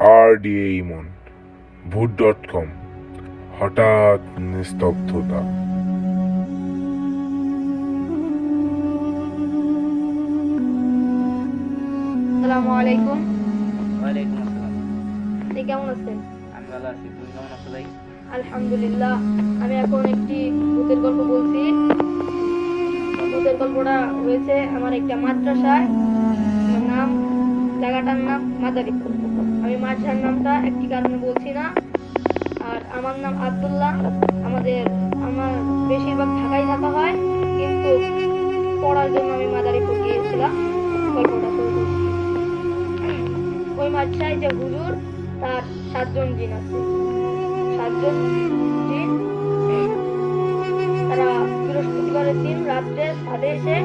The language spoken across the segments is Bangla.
RDA ইমন, ভূত.com। হঠাৎ নিস্তব্ধতা। আসসালামু আলাইকুম। ওয়ালাইকুম আসসালাম। আপনি কেমন আছেন? আমি ভালো আছি, তুমি কেমন আছো ভাই? আলহামদুলিল্লাহ। আমি এখন একটি ভূতের গল্প বলছি। ভূতের গল্পটা হয়েছে আমার একটা মাদ্রাসায়। নাম, জায়গাটার নাম মাদারীপুর। আমি মাদ্রাসার নামটা একটি কারণে বলছি না। আর আমার নাম আব্দুল্লাহ। আমার বেশিরভাগ ঢাকায় থাকা হয়, কিন্তু পড়ার জন্য আমি মাদারীপুর গিয়েছিলাম। গল্পটা শুরু করছি। ওই মাদ্রাসায় যে হুজুর, তার 7 জন জিন আছে। 7 জন জিন, তারা বৃহস্পতিবারের দিন রাত্রে ছাদে এসে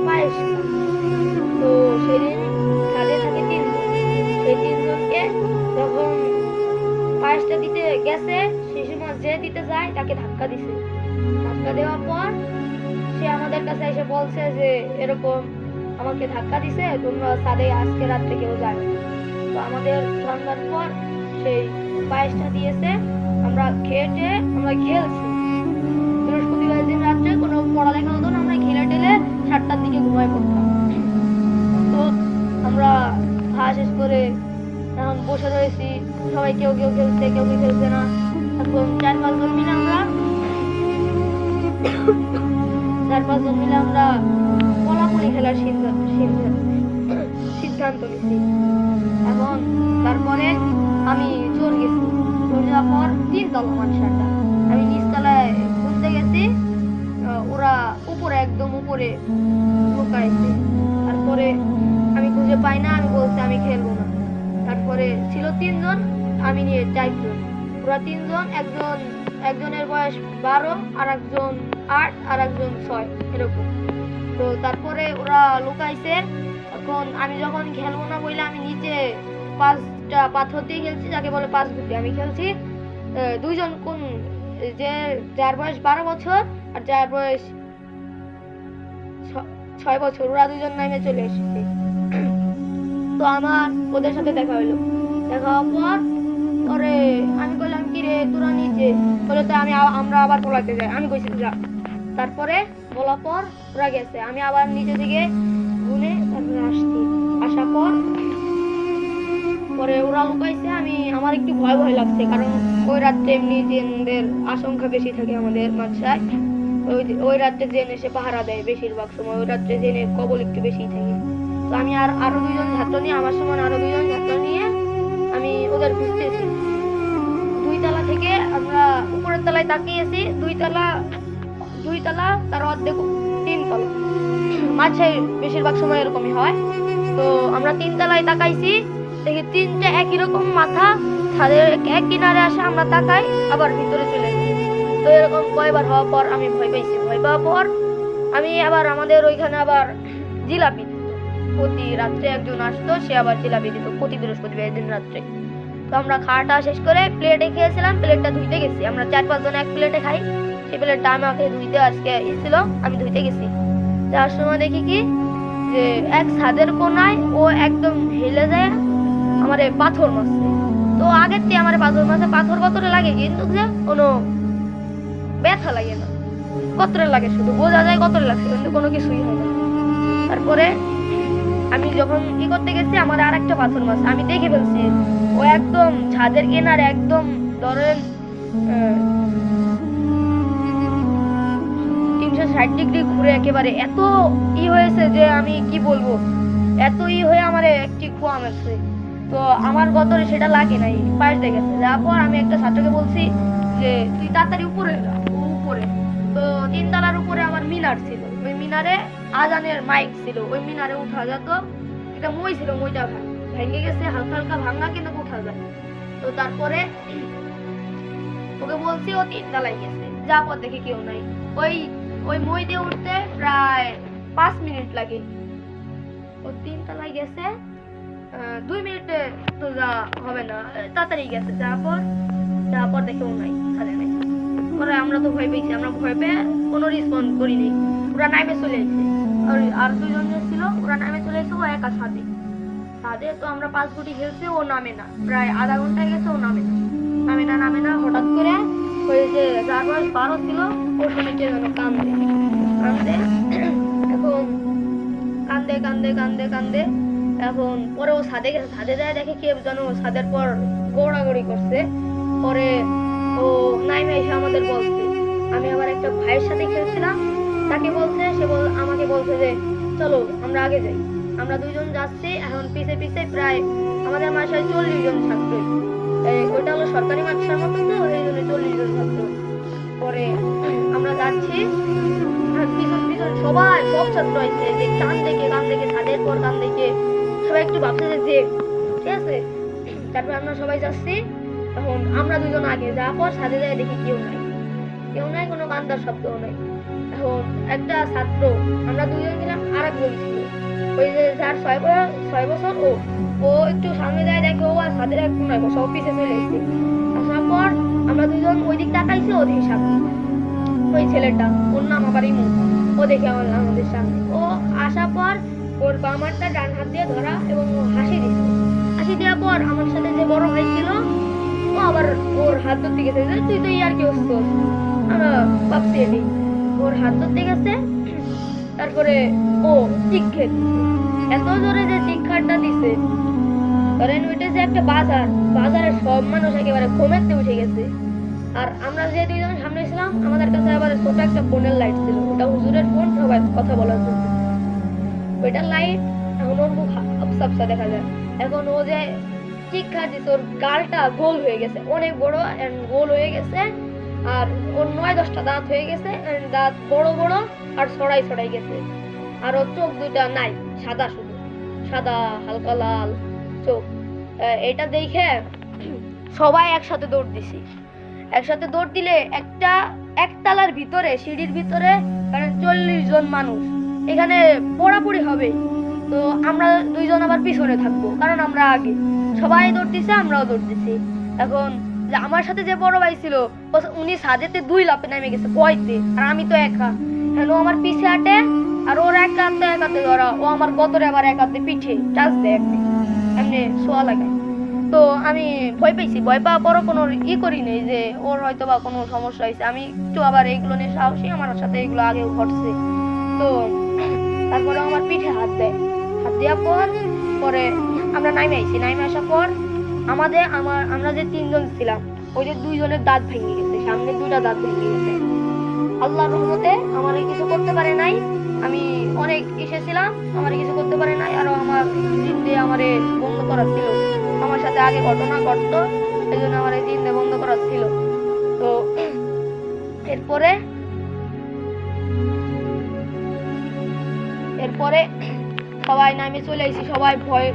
পায়েস খায়। তো সেদিন ছাদে থাকে 3 জন। সেই 3 জনকে যখন পায়েসটা দিতে গেছে, সেই সময় যে দিতে যায় তাকে ধাক্কা দিছে। ধাক্কা দেওয়ার পর সে আমাদের কাছে এসে বলছে যে এরকম আমাকে ধাক্কা দিছে, তোমরা ছাদে আজকে রাত্রে কেউ যায় না। তো আমাদের সন্ধ্যার পর সেই পায়েসটা দিয়েছে, আমরা খেয়েছে, আমরা খেলছি। বৃহস্পতিবার দিন রাত্রে কোনো পড়ালেখা হতো না, আমরা খেলে টেলে 7টার দিকে ঘুমায় পড়তাম। তো আমরা খাওয়া শেষ করে এখন বসে রয়েছি, সবাই কেউ কেউ খেলছে, কেউ কেউ খেলছে না। এখন 4-5 জন মিলে আমরা কলাপুলি খেলার সিদ্ধান্ত নিছি। এখন তারপরে আমি চোর গেছি। চোর যাওয়ার পর 3 তলা মাদ্রাসাটা, আমি নিচতলায় খুঁজতে গেছি। ওরা উপরে, একদম উপরে লুকাইছে। তারপরে আমি খুঁজে পাই না, আমি বলছি আমি খেলবো না। তারপরে ছিল 3 জন, আমি নিয়ে 4 জন। ওরা 3 জন, একজনের বয়স 12, আর একজন 8, আর একজন 6, এরকম। তো তারপরে ওরা লুকাইছে। এখন আমি যখন খেলবো না বলে আমি নিচে 5টা পাথর দিয়ে খেলছি, যাকে বলে 5 গুটি। আমি খেলছি 2 জন, কোন যার বয়স 12 বছর আর যার বয়স 6 বছর, ওরা 2 জন নামে চলে এসেছে। তো আমার ওদের সাথে দেখা হলো। দেখা হওয়ার পর পরে আমি বললাম, কি রে তোরা নিচে? বলে তো আমরা আবার পলাতে যাই। আমি কইছি যা। তারপরে বলার পর ওরা গেছে, আমি আবার নিচে থেকে ঘুরে তারপরে আসার পর পরে ওরা লুকাইছে। আমার একটু ভয় ভয় লাগছে, কারণ ওই রাত্রে এমনি জিনদের আশঙ্কা বেশি থাকে আমাদের মাদ্রাসায়। ওই রাত্রে জেন এসে পাহারা দেয় বেশিরভাগ সময়। ওই রাত্রে জেনের কবল একটু বেশি থাকে। তো আমি আরো 2 জন ছাত্র নিয়ে, আমার সমান আরো 2 জন ছাত্র নিয়ে আমি ওদের খুঁজতেছি। 2 তলা থেকে আমরা উপরের তলায় তাকিয়েছি। 2 তলা তার অর্ধেক 3 তলা। মাঝখানে বেশিরভাগ সময় এরকমই হয়। তো আমরা 3 তলায় তাকাইছি, দেখি 3টে একই রকম মাথা ছাদের এক কিনারে আসে। আমরা তাকাই, আবার ভিতরে চলে যাই। তো এরকম কয়বার হওয়ার পর আমি ভয় পাইছি। ভয় পাওয়ার পর আমি আবার আমাদের ওইখানে আবার জিলাপি দিত। প্রতি রাত্রে একজন আসতো, সে আবার জিলাপি দিত প্রতি বৃহস্পতিবার দিন রাত্রে। তো আমরা খাওয়াটা শেষ করে প্লেটে খেয়েছিলাম। প্লেটটা ধুইতে গেছি, আমরা 4-5 জন এক প্লেটে খাই। সেই প্লেটটা আমাকে ধুইতে আজকে ছিল, আমি ধুইতে গেছি। যাওয়ার সময় দেখি কি যে এক ছাদের কোনায় ও একদম হেলে যায় আমারে পাথর মারছে। তো আগের থেকে আমার পাথর মারছে, পাথর কতরে লাগে কিন্তু যে কোনো ব্যথা লাগে না, কতরে লাগে শুধু বোঝা যায় কতরে লাগছে, কিন্তু কোনো কিছুই হয় না। তারপরে আমি যখন করতে গেছি, আমার আর একটা পাথর মারছে। আমি দেখে ফেলছি ও একদম ছাদের কিনারে, একদম ধরেন 360 ডিগ্রি ঘুরে একেবারে এত হয়েছে যে আমি কি বলবো, এত হয়ে আমার একটি খোয়া মারছে। তো আমার গতরে সেটা লাগে নাই, পাশ দিয়ে গেছে। যাওয়ার পর আমি একটা ছাত্রকে বলছি যে তুই তাড়াতাড়ি উপরে। তো 3 তলার উপরে আমার মিনার ছিল, ওই মিনারে আজানের মাইক ছিল। ওই মিনারে উঠা যেত, একটা মই ছিল, মইটা ভেঙে গেছে, হালকা হালকা ভাঙা, কিন্তু উঠা যায়। তো তারপরে ওকে বলছি, ও 3 তলায় গেছে। যা পর দেখে কেউ নাই। ওই মই দিয়ে উঠতে প্রায় 5 মিনিট লাগে। ও 3 তলায় গেছে, 2 মিনিটে তো যা হবে না, তাড়াতাড়ি গেছে। যাওয়ার পর দেখে ও নাই, ছাদে নাই। পরে আমরা তো ভয় পেয়েছি, আমরা ভয় পেয়ে কোনো রেসপন্ড করিনি। ওরা নামে চলে এসেছে, আর 2 জন ছিল, ওরা নামে চলে এসেছে, ও একা ছাদে। ছাদে তো আমরা 5 গুটি খেলছি, ও নামে না, প্রায় আধা ঘন্টা গেছে, ও নামে না। হঠাৎ করে ওই যে যার বয়স 12 ছিল ওর শুনে কে যেন কান্দে এখন কান্দে এখন পরে ও ছাদে গেছে, ছাদে যায় দেখে কে যেন ছাদের পর গড়াগড়ি করছে। পরে ও নাইমে এসে আমাদের বলছে, আমি আবার একটা ভাইয়ের সাথে খেলছিলাম, তাকে বলছে, আমাকে বলছে যে চলো আমরা আগে যাই। আমরা 2 জন যাচ্ছি, এখন পিছে প্রায় আমাদের মাসায় 40 জন ছাত্র, ওইটা হলো সরকারি মাদ্রাসার মতো, তো এই জন্য 40 জন ছাত্র। পরে আমরা যাচ্ছি, আর পিছন সবাই সব ছাত্র আছে, যে কান দেখে ছাদের পর কান দেখে সবাই একটু ভাবছে যে ঠিক আছে। তারপর আমরা সবাই যাচ্ছি, এখন আমরা 2 জন আগে যাওয়ার পর ছাদে যায় দেখি কেউ নাই, কোনো কান্দার শব্দও নাই। এখন একটা ছাত্র, আমরা 2 জন ছিলাম, আর একজন ছিল ওই যে যার 6 বছর, ও একটু সামনে যায় দেখে ও আর ছাদের এক কোনায় বসে, ও পিছে চলে এসেছে। আসার পর আমরা 2 জন ওই দিক তাকাইছি, ওদিকে সামনে ওই ছেলেটা, ওর নাম আবার ইমু, ও দেখে আমাদের সামনে। ও আসার পর ওর বাম হাতটা ডান হাত দিয়ে ধরা এবং ও হাসি দেওয়ার পর আমার সাথে যে বড় ভাই ছিল, ও আবার ওর হাত ধরতে গেছে, তুই তো ইয়ার কি হচ্ছ, আমরা ভাবছি এটি, ওর হাত ধরতে গেছে। তারপরে ও টিক্ষে এত জোরে যে টিক্ষারটা দিছে, ধরেন ওইটা যে একটা বাজারের সব মানুষ একেবারে ঘুমেতে উঠে গেছে। আর আমরা যে 2 জন সামনে ছিলাম, আমাদের কাছে আবার ছোট একটা ফোনের লাইট ছিল, ওটা হুজুরের ফোন, সবাই কথা বলার জন্য ওইটার লাইট। এখন ওর মুখ আবসা দেখা যায়। এখন ও যে টিক্ষা দিছে, ওর গালটা গোল হয়ে গেছে, অনেক বড় গোল হয়ে গেছে, আর ওর 9-10টা দাঁত হয়ে গেছে, দাঁত বড় আর ছড়াই গেছে। আর ওর চোখ 2টা নাই, শুধু সাদা হালকা লাল চোখ। এটা দেখে সবাই একসাথে দৌড় দিলে একতলার ভিতরে, সিঁড়ির ভিতরে, কারণ 40 জন মানুষ এখানে পড়াপড়ি হবে, তো আমরা 2 জন আবার পিছনে থাকবো, কারণ আমরা আগে। সবাই দৌড়তেছে, আমরাও দৌড়তেছি। এখন যে আমার সাথে যে বড় ভাই ছিল, উনি ছাদেতে 2 লাফে নেমে গেছে ভয়তে, আর আমি তো একা। হ্যাঁ, ও আমার পিছে হাঁটে, আর ওর এক হাতে ধরা, ও আমার গতরে আবার এক হাতে পিঠে টাচ দেয়, এমনি শোয়া লাগায়। তো আমি ভয় পাওয়ার পরও কোনো করি নেই যে ওর হয়তো বা কোনো সমস্যা হয়েছে। আমি একটু আবার এইগুলো নিয়ে সাহসী, আমার সাথে এগুলো আগেও ঘটছে। তো তারপরে আমার পিঠে হাত দেওয়ার পরে আমরা নামে আসার পর আমরা যে 3 জন ছিলাম, ওই যে 2 জনের দাঁত ভেঙে গেছে, সামনে 2টা দাঁত ভেঙে গেছে। আল্লাহর রহমতে আমার কিছু করতে পারে নাই, আমি অনেক এসেছিলাম, আমার কিছু করতে পারে নাই। আর আমার জিন্দে আমারে বন্ধ করা ছিল, আমার সাথে আগে ঘটনা ঘটতো, এই জন্য আমার এই জিন্দে বন্ধ করা ছিল। তো এরপরে সবাই নামে চলে এসেছি, সবাই ভয়।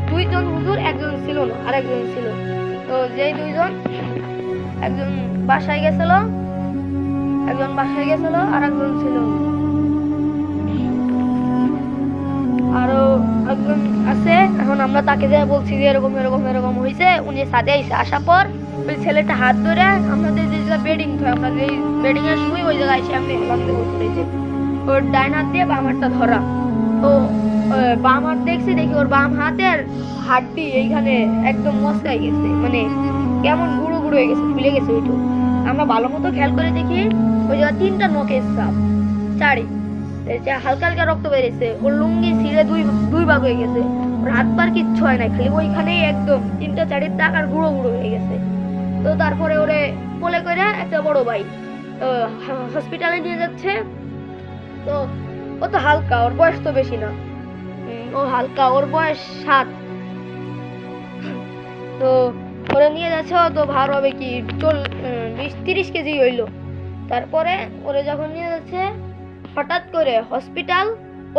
2 জন হুজুর, একজন ছিল না, আরেকজন ছিল। তো যেই 2 জন, একজন বাসায় গেছিল, আর একজন ছিল, আরো একজন আছে। এখন আমরা তাকে যে বলছি যে এরকম হয়েছে, উনি ছাদে আসার পর ওই ছেলেটা হাত ধরে আমাদের যে বেডিং হয়, আমরা যে বেডিং এর সময় ওই জায়গায় এসে আমি হেলাম দিয়ে বসে, ওর ডান হাত দিয়ে বাম হাতটা ধরা। তো বাম হাত দেখি ওর বাম হাতের হাড্ডি এইখানে একদম মচকাই গেছে, মানে কেমন গুঁড়ো হয়ে গেছে, ফুলে গেছে ওইটু। আমরা ভালো মতো খেয়াল করে দেখি ওই জায়গায় 3টা নখের ছাপ, হালকা রক্ত বেরিয়েছে। ওর লুঙ্গি ছিঁড়ে 2 ভাগ হয়ে গেছে, ওর হাত পার কিচ্ছু হয় না, খালি ওইখানেই একদম 3টা 4 দাগ আর গুঁড়ো হয়ে গেছে। তো তারপরে ওরে কোলে করে একটা বড় ভাই হসপিটালে নিয়ে যাচ্ছে। তো ও তো হালকা, ওর বয়স তো বেশি না, ও হালকা, ওর বয়স 7। তো ওরা নিয়ে যাচ্ছে, তো ভার হবে কি 20-30 কেজি হইলো। তারপরে ওরা যখন নিয়ে যাচ্ছে, হঠাৎ করে হসপিটাল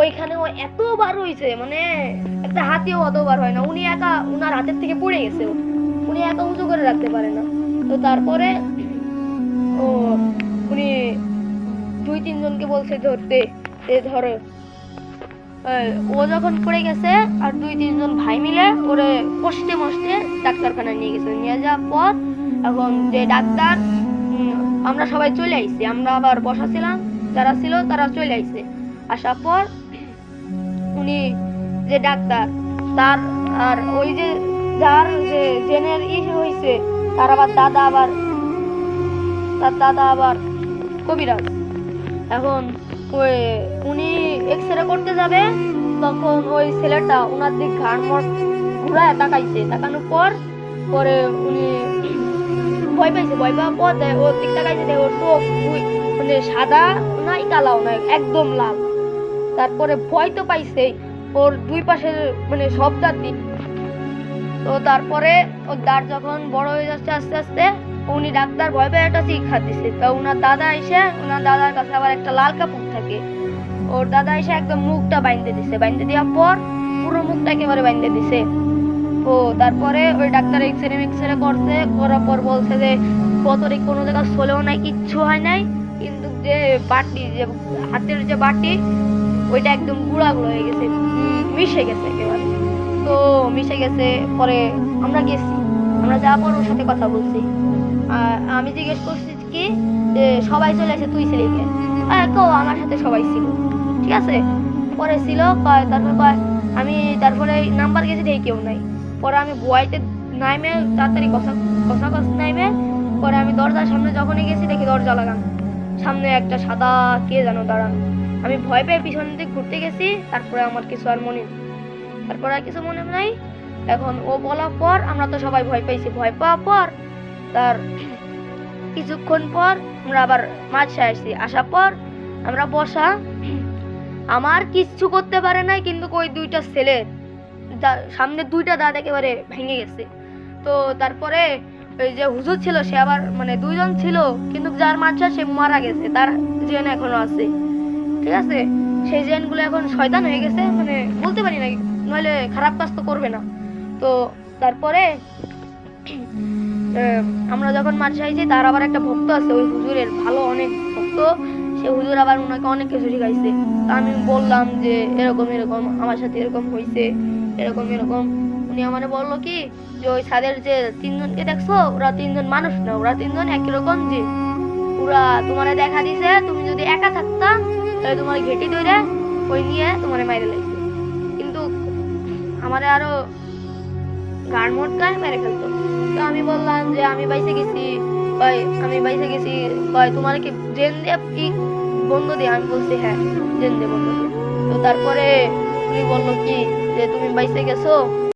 ওইখানে ও এতবার হয়েছে, মানে একটা হাতিও অতবার হয় না। উনি একা, উনার হাতের থেকে পড়ে গেছে, উনি একা উঁচু করে রাখতে পারে না। তো তারপরে উনি 2-3 জনকে বলছে ধরতে, ধরো। ও যখন পড়ে গেছে, আর 2-3 জন ভাই মিলে ওরে কষ্টে মষ্টে ডাক্তারখানায় নিয়ে গেছে। নিয়ে যাওয়ার পর এখন যে ডাক্তার, আমরা সবাই চলে আইছি, আমরা আবার বসা ছিলাম, যারা ছিল তারা চলে আইছে। আসার পর উনি যে ডাক্তার তার আর ওই যে যার যে জেনের হয়েছে তার দাদা আবার কবিরাজ। এখন ওই উনি এক্সরে করতে যাবে, তখন ওই ছেলেটা ওনার দিক ঘাড় ঘুরায় তাকাইছে, তাকানোর পরে উনি ভয় পাইছে, ভয় পাওয়ার পর ওর দিক তাকাইছে, ওর চোখ মানে সাদা নাই কালাও নাই, একদম লাল। তারপরে ভয় তো পাইছে, ওর দুই পাশে মানে সব দাঁতই। তো তারপরে ওর দাঁত যখন বড় হয়ে যাচ্ছে আস্তে আস্তে, উনি ডাক্তার ভয় পেয়ে একটা চিকিৎসা দিচ্ছে। তো ওনার দাদার কাছে আবার একটা লাল কাপড় থাকে, ওর দাদা এসে একদম মুখটা বাইন্ধে দিছে, বাইন্ধে দেওয়ার পর পুরো মুখটা একেবারে বাইন্ধে দিছে। তো তারপরে ওই ডাক্তার এক্সরে করার পর বলছে যে কতরে কোনো জায়গা চলেও নাই, কিচ্ছু হয় নাই, কিন্তু যে বাটি, যে হাতের যে বাটি, ওইটা একদম গুঁড়া হয়ে গেছে, মিশে গেছে একেবারে। তো মিশে গেছে। পরে আমরা যাওয়ার পর ওর সাথে কথা বলছি। আমি জিজ্ঞেস করছি কি যে সবাই চলে আসে, তুই ছিলি কে? কেউ আমার সাথে সবাই ছিল, ঠিক আছে। পরে ছিল তারপরে নাম্বার গেছি দেখি কেউ নাই। পরে আমি বুয়াইতে নাইমে তাড়াতাড়ি কষা নাইমে পরে আমি দরজার সামনে যখনই গেছি দেখি দরজা লাগানো, সামনে একটা সাদা কে যেন দাঁড়ানো। আমি ভয় পেয়ে পিছন দিকে ঘুরতে গেছি। তারপরে আমার কিছু আর মনে নাই। এখন ও বলার পর আমরা তো সবাই ভয় পাইছি। ভয় পাওয়ার পর তার কিছুক্ষণ পর আমরা আবার মাঝখানে আসছি। আসার পর আমরা বসা, আমার কিচ্ছু করতে পারে নাই, কিন্তু ওই দুইটা ছেলের সামনে দুইটা দাঁত একেবারে ভেঙে গেছে। তো তারপরে ওই যে হুজুর ছিল, সে আবার মানে দুইজন ছিল, কিন্তু যার মাঝখানে সে মারা গেছে, তার জেন এখনো আছে, ঠিক আছে। সেই জেনগুলো এখন শয়তান হয়ে গেছে, মানে বলতে পারি না, নইলে খারাপ কাজ তো করবে না। তো তারপরে আমরা যখন মাদ্রাসায় যাই, তার আবার একটা ভক্ত আছে, ওই হুজুরের ভালো অনেক ভক্ত, সে হুজুর আবার ওনাকে অনেক কিছু শিখাইছে। আমি বললাম যে এরকম আমার সাথে এরকম হয়েছে, এরকম। উনি আমাকে বললো কি যে ওই সাদের যে তিনজনকে দেখছো, ওরা তিনজন মানুষ না, ওরা তিনজন একই রকম যে ওরা তোমারে দেখা দিছে, তুমি যদি একা থাকতা তাহলে তোমার ঘেটি ধরে ওই নিয়ে তোমার মাইরে লাগতো, কিন্তু আমারে আরো গাড় মোটকায় মেরে ফেলতো। তো আমি বললাম যে আমি বাইসে গেছি, তোমার কি জেন দিয়ে বন্ধ দিয়ে? আমি বলছি হ্যাঁ, জেন দিয়ে বন্ধ দিয়ে। তো তারপরে উনি বললো কি যে তুমি বাইসে গেছো,